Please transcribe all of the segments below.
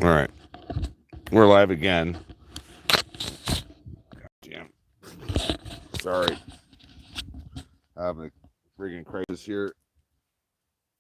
All right. We're live again. God damn. Sorry. Having a friggin' crisis here.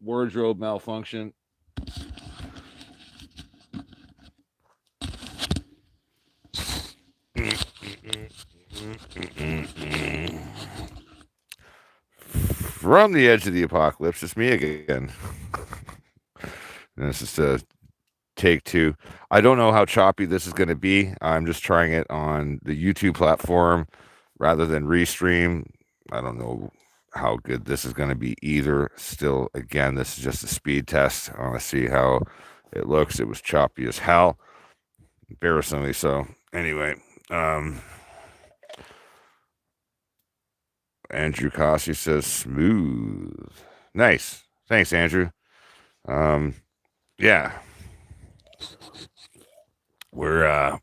Wardrobe malfunction. From the edge of the apocalypse, it's me again. And this is take two. I don't know how choppy this is going to be. I'm just trying it on the YouTube platform rather than Restream. I don't know how good this is going to be either. Still, again, this is just a speed test. I want to see how it looks. It was choppy as hell, embarrassingly so. Anyway, Andrew Cossey says smooth. Nice. Thanks, Andrew. Yeah. We're out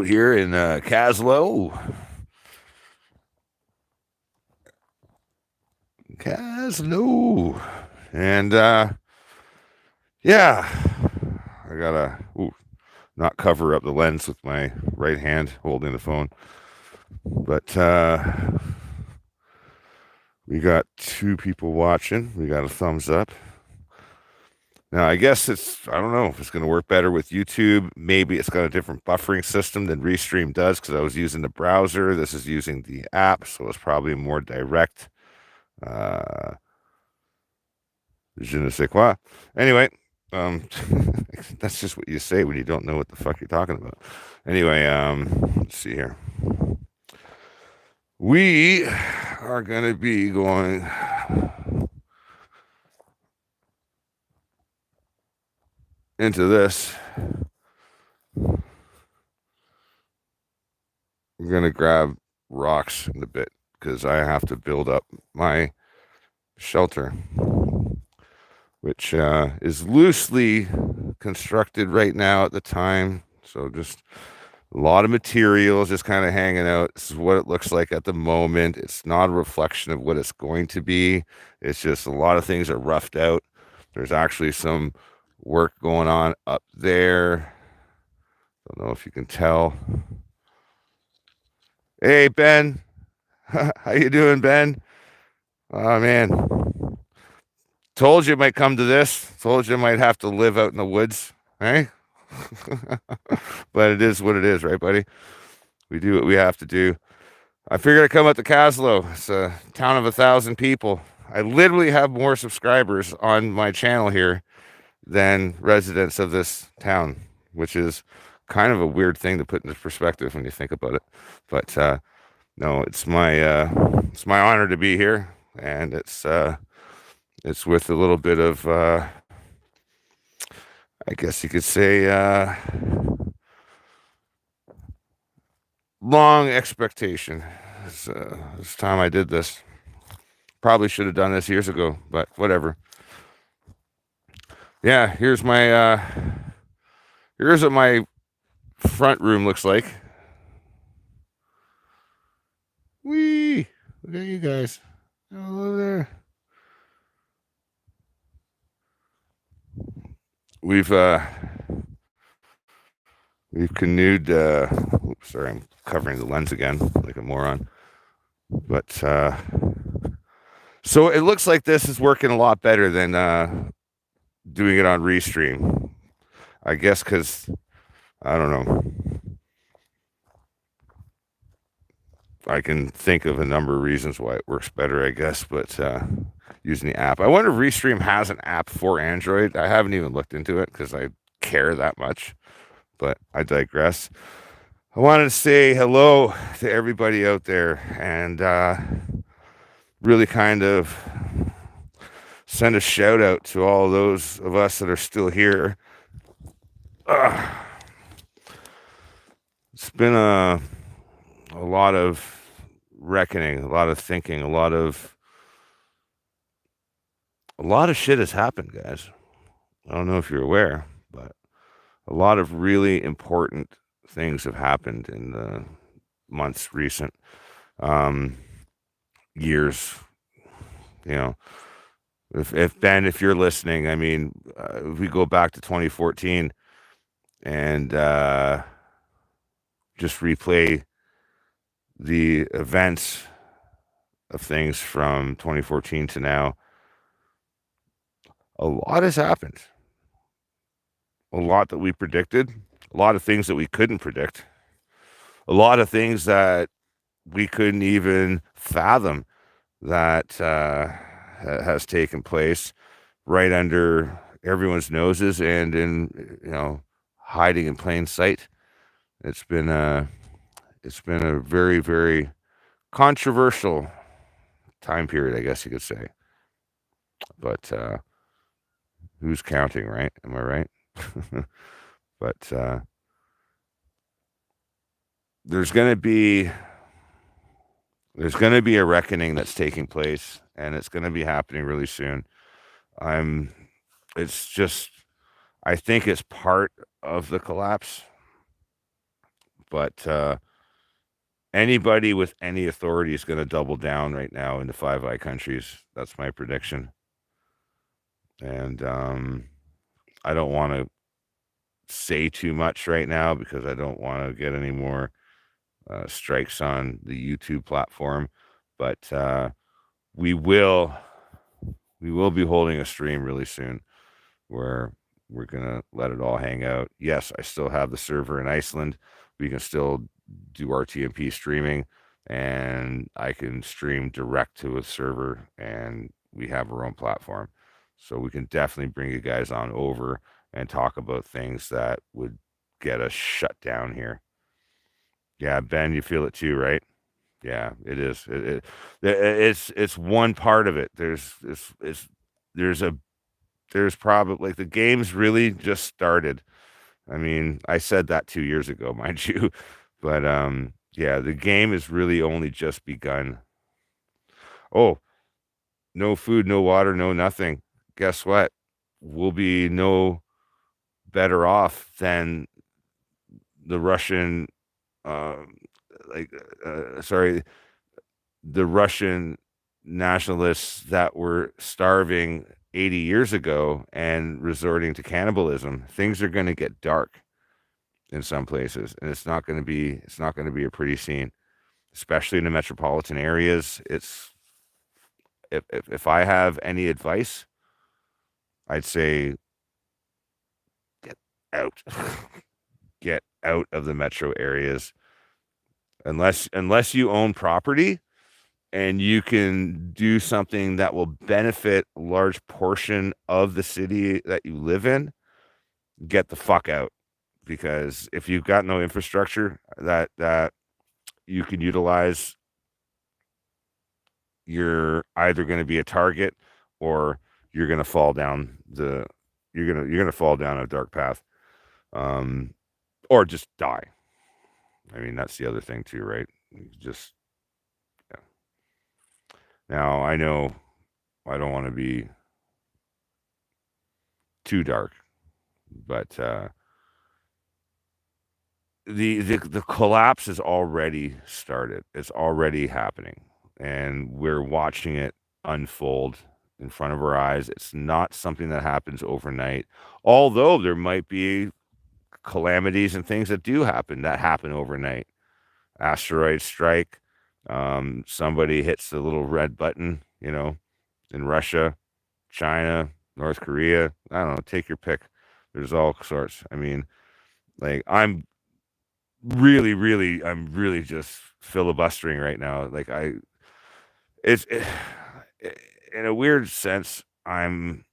here in Caslow. And yeah, I gotta not cover up the lens with my right hand holding the phone. But we got 2 people watching. We got a thumbs up. Now, I guess I don't know if it's going to work better with YouTube. Maybe it's got a different buffering system than Restream does because I was using the browser. This is using the app, so it's probably more direct. Je ne sais quoi. Anyway, that's just what you say when you don't know what the fuck you're talking about. Anyway, let's see here. We are going to be going into this. We're going to grab rocks in a bit because I have to build up my shelter, which is loosely constructed right now at the time. So just a lot of materials just kind of hanging out. This is what it looks like at the moment. It's not a reflection of what it's going to be. It's just a lot of things are roughed out. There's actually some work going on up there. Don't know if you can tell. Hey, Ben. How you doing, Ben? Oh, man. Told you it might come to this. Told you I might have to live out in the woods. Hey? But it is what it is, right, buddy? We do what we have to do. I figured I'd come out to Caslow. It's a town of 1,000 people. I literally have more subscribers on my channel here than residents of this town, which is kind of a weird thing to put into perspective when you think about it. But no, it's my honor to be here, and it's with a little bit of I guess you could say long expectation. This time I did this. Probably should have done this years ago, but whatever. Yeah, here's what my front room looks like. Whee! Look at you guys. Hello there. We've canoed. Oops, sorry, I'm covering the lens again like a moron. But so it looks like this is working a lot better than doing it on Restream. I guess because I don't know. I can think of a number of reasons why it works better, I guess, but using the app. I wonder if Restream has an app for Android. I haven't even looked into it because I care that much, but I digress. I wanted to say hello to everybody out there and really kind of send a shout out to all those of us that are still here. It's been a lot of reckoning, a lot of thinking, a lot of shit has happened, guys. I don't know if you're aware, but a lot of really important things have happened in the months recent years. You know, If Ben, if you're listening, I mean, if we go back to 2014 and just replay the events of things from 2014 to now, a lot has happened. A lot that we predicted, a lot of things that we couldn't predict, a lot of things that we couldn't even fathom that has taken place right under everyone's noses and in, hiding in plain sight. It's been a very, very controversial time period, I guess you could say. But who's counting, right? Am I right? But there's going to be a reckoning that's taking place, and it's going to be happening really soon. It's just, I think it's part of the collapse, but anybody with any authority is going to double down right now in the Five Eye countries. That's my prediction. And I don't want to say too much right now because I don't want to get any more strikes on the YouTube platform. But we will be holding a stream really soon where we're gonna let it all hang out. Yes, I still have the server in Iceland. We can still do RTMP streaming, and I can stream direct to a server, and we have our own platform. So we can definitely bring you guys on over and talk about things that would get us shut down here. Yeah, Ben, you feel it too, right? Yeah, it is. It's one part of it. There's a there's probably, like, the game's really just started. I mean, I said that 2 years ago, mind you, but yeah, the game has really only just begun. Oh, no food, no water, no nothing. Guess what? We'll be no better off than the Russian, uh, like, sorry, the Russian nationalists that were starving 80 years ago and resorting to cannibalism. Things are going to get dark in some places, and it's not going to be a pretty scene, especially in the metropolitan areas. It's if I have any advice, I'd say get out. Get out of the metro areas unless you own property and you can do something that will benefit a large portion of the city that you live in. Get the fuck out, because if you've got no infrastructure that you can utilize, you're either going to be a target or you're going to fall down you're going to fall down a dark path, or just die. I mean, that's the other thing too, right? Just, yeah. Now, I know I don't want to be too dark, but the collapse has already started. It's already happening, and we're watching it unfold in front of our eyes. It's not something that happens overnight, although there might be calamities and things that do happen overnight. Asteroid strike, somebody hits the little red button, in Russia, China, North Korea. I don't know, take your pick. There's all sorts. I mean, like, I'm really just filibustering right now. Like, it's in a weird sense, I'm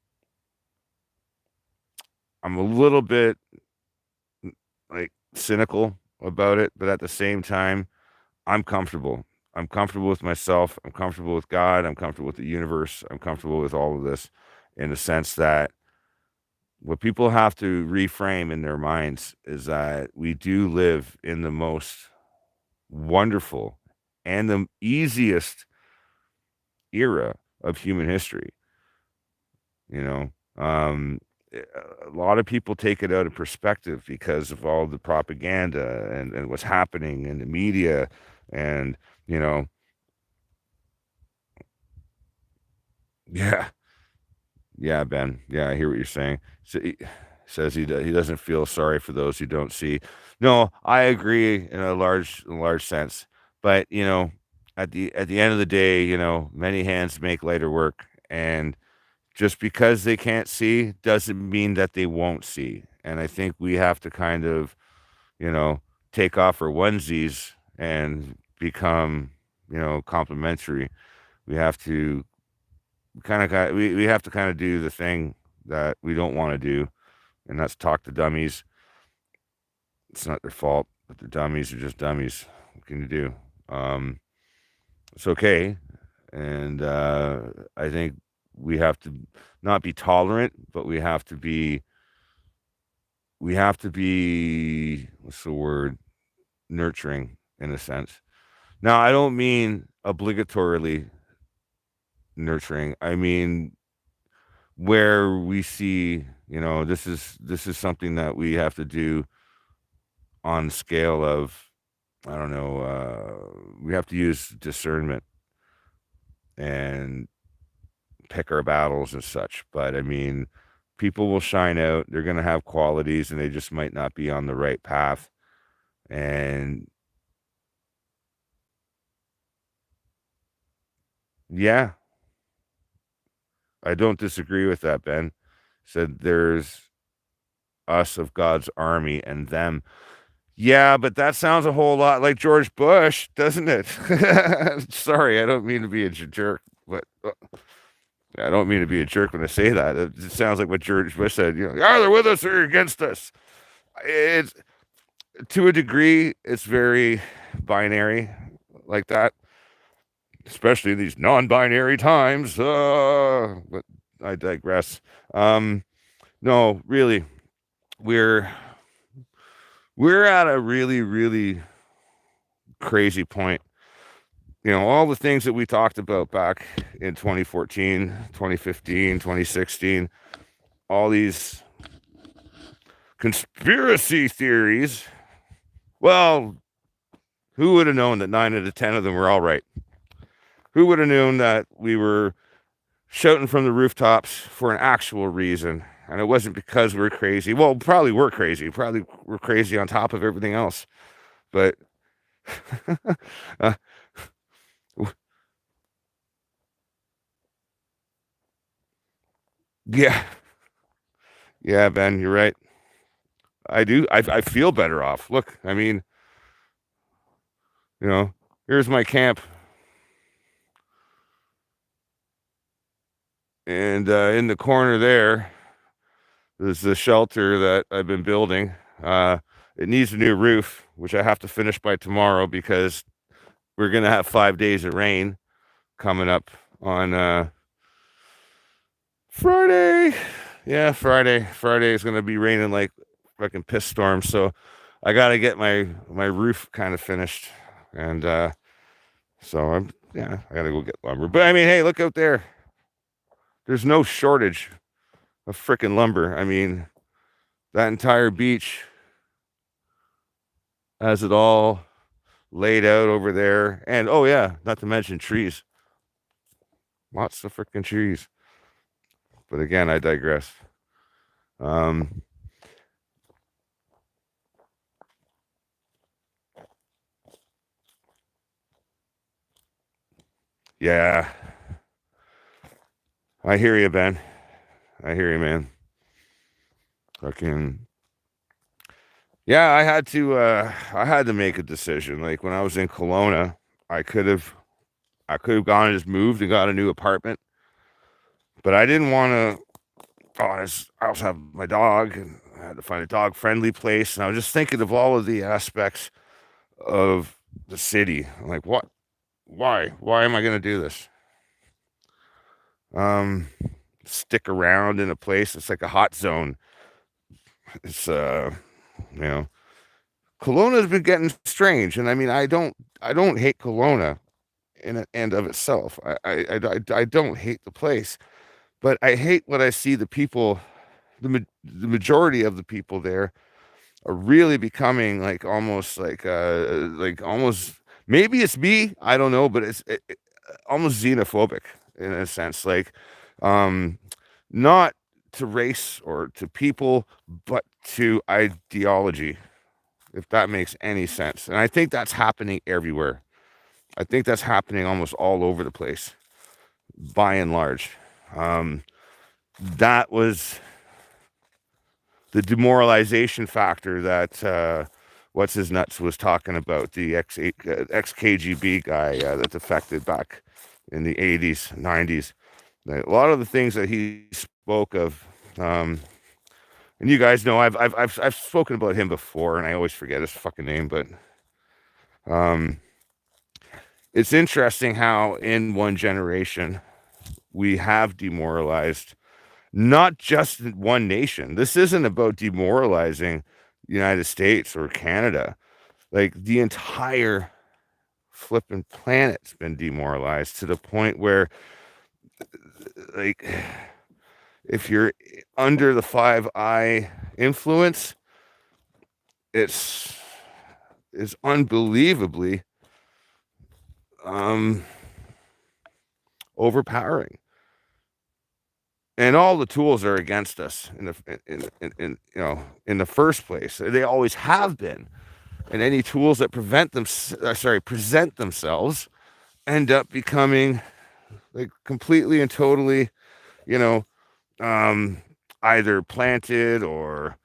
a little bit, like, cynical about it, but at the same time, I'm comfortable. I'm comfortable with myself. I'm comfortable with God. I'm comfortable with the universe. I'm comfortable with all of this, in the sense that what people have to reframe in their minds is that we do live in the most wonderful and the easiest era of human history. You know, a lot of people take it out of perspective because of all the propaganda and what's happening in the media, and you know, yeah. Yeah, Ben. Yeah, I hear what you're saying. So he says he doesn't feel sorry for those who don't see. No, I agree in a large sense. But at the end of the day, many hands make lighter work, and just because they can't see doesn't mean that they won't see. And I think we have to kind of, you know, take off our onesies and become, complimentary. We have to we have to kind of do the thing that we don't want to do, and that's talk to dummies. It's not their fault, but the dummies are just dummies. What can you do? It's okay, and I think we have to not be tolerant, but we have to be what's the word, nurturing in a sense. Now, I don't mean obligatorily nurturing. I mean where we see, this is something that we have to do on scale of, I don't know, we have to use discernment and pick our battles and such. But I mean, people will shine out. They're going to have qualities, and they just might not be on the right path. And yeah, I don't disagree with that, Ben. Said there's us of God's army and them. Yeah, but that sounds a whole lot like George Bush, doesn't it? Sorry, I don't mean to be a jerk, but I don't mean to be a jerk when I say that. It sounds like what George Bush said. Either with us or against us. It's to a degree, it's very binary like that, especially in these non-binary times. But I digress. No, really, we're we're at a really, really crazy point. All the things that we talked about back in 2014, 2015, 2016, all these conspiracy theories. Well, who would have known that 9 out of 10 of them were all right? Who would have known that we were shouting from the rooftops for an actual reason? And it wasn't because we're crazy. Well, probably we're crazy. Probably we're crazy on top of everything else. But uh, yeah, yeah, Ben, you're right. I do. I feel better off. Look, I mean, here's my camp, and in the corner there's the shelter that I've been building. It needs a new roof, which I have to finish by tomorrow because we're gonna have 5 days of rain coming up on Friday. Yeah, Friday. Friday is gonna be raining like fucking piss storm. So I gotta get my roof kind of finished, and so I gotta go get lumber. But I mean, hey, look out there. There's no shortage of freaking lumber. I mean, that entire beach has it all laid out over there, and oh yeah, not to mention trees. Lots of freaking trees. But again, I digress. Um, yeah, I hear you, Ben. I hear you, man. Fucking yeah, I had to make a decision. Like when I was in Kelowna, I could have I could have gone and just moved and got a new apartment, but I didn't want to. Oh, I also have my dog, and I had to find a dog friendly place. And I was just thinking of all of the aspects of the city. I'm like, what? Why am I going to do this? Um, Stick around in a place. It's like a hot zone. It's you know, Kelowna's been getting strange, and I mean, I don't hate Kelowna in an end of itself. I don't hate the place, but I hate what I see the people, the majority of the people there are really becoming like almost, maybe it's me, I don't know, but it's almost xenophobic in a sense, like um not to race or to people, but to ideology, if that makes any sense. And I think that's happening everywhere. I think that's happening almost all over the place, by and large. That was the demoralization factor that what's his nuts was talking about, the ex KGB guy that defected back in the 80s, 90s. A lot of the things that he spoke of, and you guys know I've spoken about him before, and I always forget his fucking name, but it's interesting how in one generation we have demoralized not just one nation. This isn't about demoralizing the United States or Canada. Like, the entire flipping planet's been demoralized to the point where, like, if you're under the 5 eye influence, it's unbelievably overpowering. And all the tools are against us in the first place. They always have been. And any tools that present themselves end up becoming like completely and totally, either planted or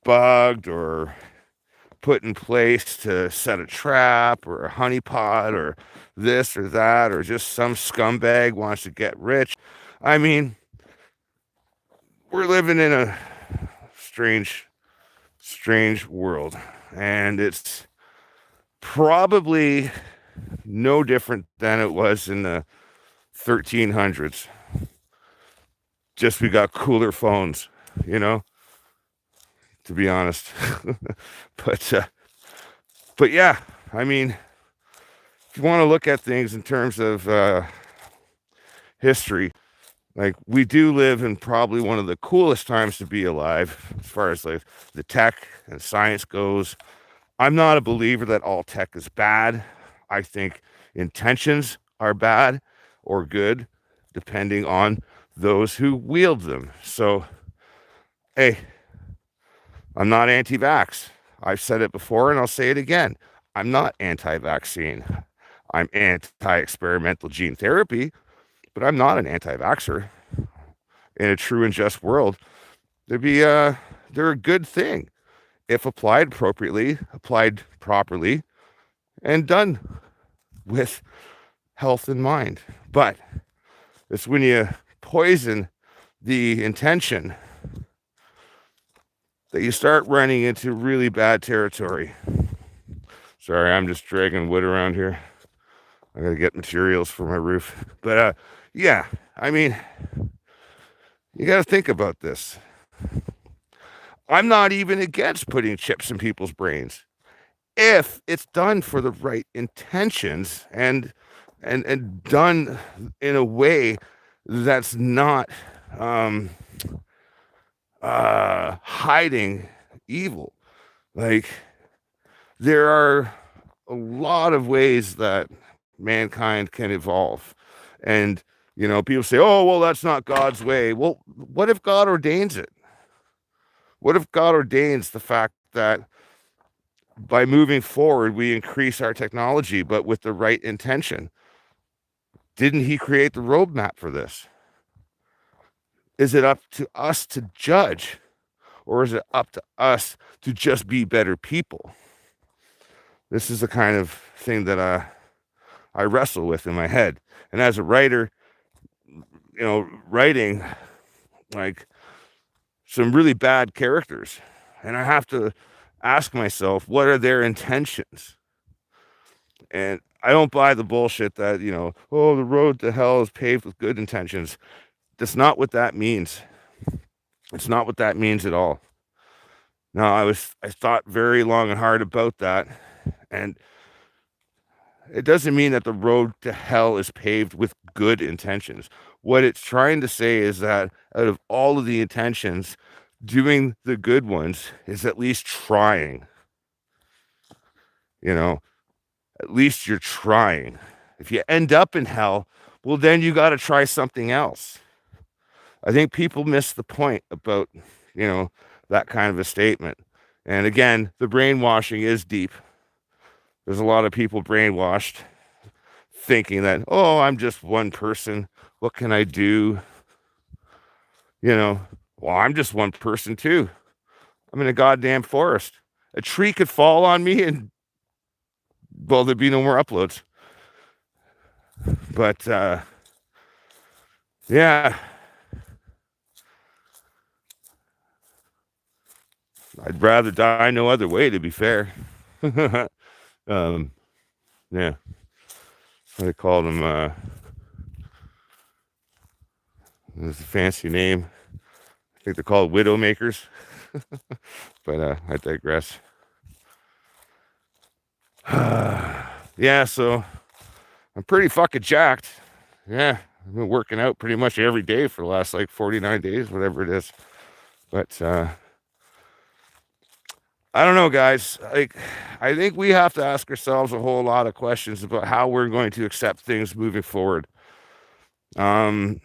bugged or put in place to set a trap or a honeypot or this or that, or just some scumbag wants to get rich. I mean, we're living in a strange world, and it's probably no different than it was in the 1300s. Just we got cooler phones, to be honest. But yeah, I mean, if you want to look at things in terms of history, like, we do live in probably one of the coolest times to be alive as far as like the tech and science goes. I'm not a believer that all tech is bad. I think intentions are bad or good, depending on those who wield them. So, hey, I'm not anti-vax. I've said it before and I'll say it again. I'm not anti-vaccine. I'm anti-experimental gene therapy, but I'm not an anti-vaxxer. In a true and just world, they're a good thing if applied appropriately, applied properly, and done with health in mind. But it's when you poison the intention that you start running into really bad territory. Sorry, I'm just dragging wood around here. I gotta get materials for my roof. But yeah, I mean, you gotta think about this. I'm not even against putting chips in people's brains if it's done for the right intentions and done in a way that's not hiding evil. Like, there are a lot of ways that mankind can evolve, and people say, oh, well, that's not God's way. Well, what if God ordains it? What if God ordains the fact that by moving forward we increase our technology, but with the right intention? Didn't he create the roadmap for this? Is it up to us to judge, or is it up to us to just be better people? This is the kind of thing that I wrestle with in my head. And as a writer, writing like some really bad characters, and I have to ask myself, what are their intentions? And I don't buy the bullshit that, oh, the road to hell is paved with good intentions. That's not what that means. It's not what that means at all. Now, I thought very long and hard about that, and it doesn't mean that the road to hell is paved with good intentions. What it's trying to say is that out of all of the intentions, doing the good ones is at least trying. At least you're trying. If you end up in hell, well, then you got to try something else. I think people miss the point about, that kind of a statement. And again, the brainwashing is deep. There's a lot of people brainwashed thinking that, oh, I'm just one person. What can I do? Well, I'm just one person too. I'm in a goddamn forest. A tree could fall on me and, well, there'd be no more uploads. But, yeah. I'd rather die no other way, to be fair. Yeah. They called them, there's a fancy name. I think they're called widow makers. But I digress. Yeah, so I'm pretty fucking jacked. Yeah, I've been working out pretty much every day for the last like 49 days, whatever it is. But I don't know, guys. Like, I think we have to ask ourselves a whole lot of questions about how we're going to accept things moving forward. Might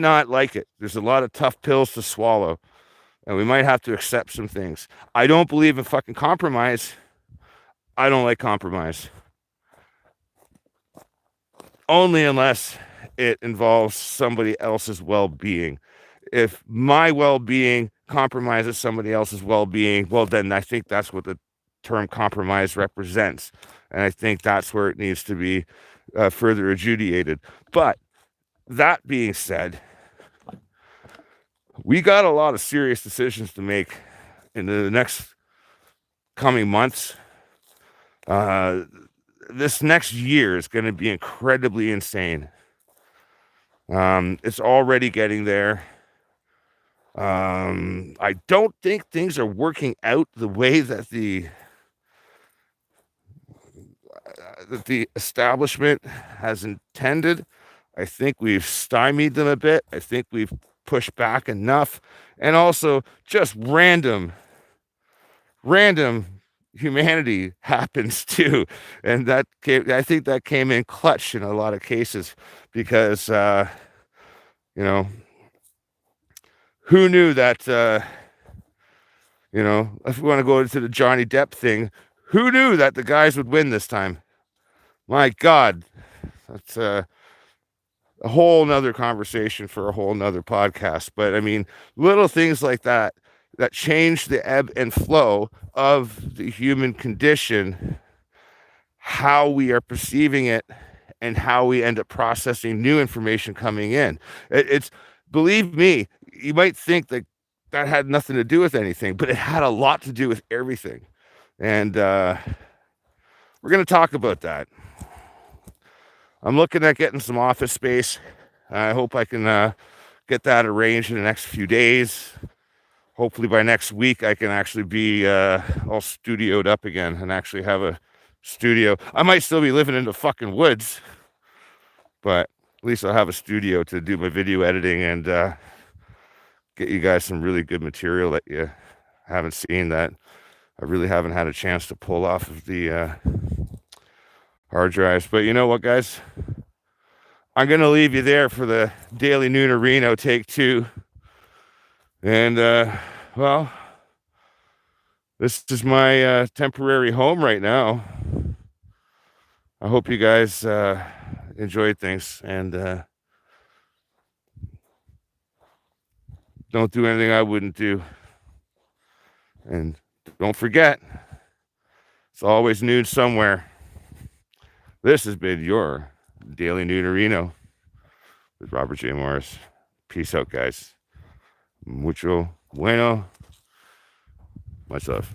not like it. There's a lot of tough pills to swallow, and we might have to accept some things. I don't believe in fucking compromise. I don't like compromise. Only unless it involves somebody else's well-being. If my well-being compromises somebody else's well-being, well, then I think that's what the term compromise represents. And I think that's where it needs to be further adjudicated. But that being said, we got a lot of serious decisions to make in the next coming months. This next year is going to be incredibly insane. It's already getting there. I don't think things are working out the way that the establishment has intended. I think we've stymied them a bit. I think we've pushed back enough. And also just random humanity happens too. And I think that came in clutch in a lot of cases because, who knew that, if we want to go into the Johnny Depp thing, who knew that the guys would win this time? My God, that's a whole nother conversation for a whole nother podcast. But I mean, little things like that change the ebb and flow of the human condition, how we are perceiving it, and how we end up processing new information coming in. It's, believe me, you might think that had nothing to do with anything, but it had a lot to do with everything. And we're going to talk about that. I'm looking at getting some office space. I hope I can get that arranged in the next few days. Hopefully by next week, I can actually be all studioed up again and actually have a studio. I might still be living in the fucking woods, but at least I'll have a studio to do my video editing and get you guys some really good material that you haven't seen, that I really haven't had a chance to pull off of the hard drives. But you know what, guys? I'm going to leave you there for the Daily Noonerino take 2. And, well, this is my temporary home right now. I hope you guys enjoyed things, and don't do anything I wouldn't do. And don't forget, it's always noon somewhere. This has been your Daily Noonerino with Robert J. Morris. Peace out, guys. Mucho bueno. Much love.